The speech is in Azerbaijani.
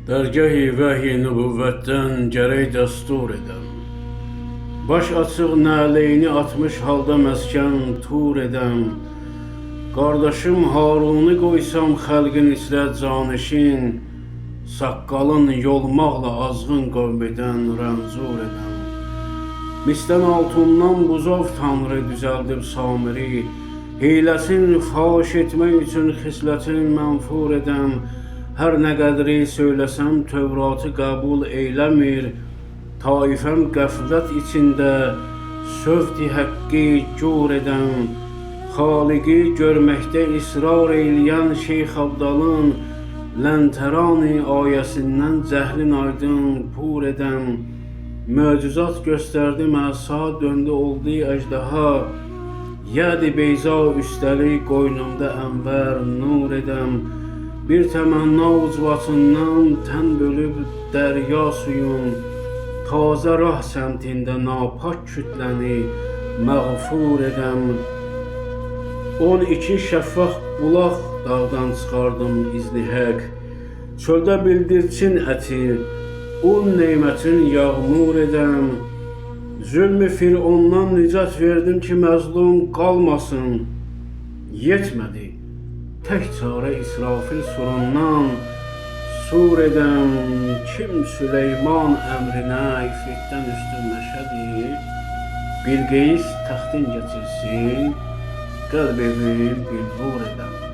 Dərgah-i vəhy-i nübüvvətdən gərək dəstur edəm. Baş açıq nəleyni atmış halda məskən tur edəm. Qardaşım Harunu qoysam xəlqin içrə canişin, saqqalın yolmaqla azğın qövmədən rəmzur edəm. Misdən altından buzov tanrı düzəldib Samiri, hiləsin faş etmək üçün xislətin mənfur edəm. Hər nə qədri söyləsəm Tövratı qəbul eyləmir, taifəm qəflət içində sövd-i həqqi cur edəm. Xaliqi görməkdə israr eyləyən Şeyx Abdalın Ləntərani ayəsindən cəhlin aydın pur edəm. Möcüzat göstərdi məsa, döndü oldu əjdaha. Yədi beyza üstəlik qoynumda ənvər nur edəm. Bir təmənna ucbatından tən bölüb dərya suyun, tazə rah səmtində napak kütləni məğfur edəm. 12 şəffaf bulaq dağdan çıxardım izni həq, çöldə bildirçin əti, un neymətin yağmur edəm. Zülmü Firondan nicat verdim ki məzlum qalmasın, yetmədi. Tək çarə İsrafil surundan sur edəm. Kim Süleyman əmrinə ifritdən üstün məşədi, Bilqeyis təxtin gətirsin, qəlbimi bilbur edəm.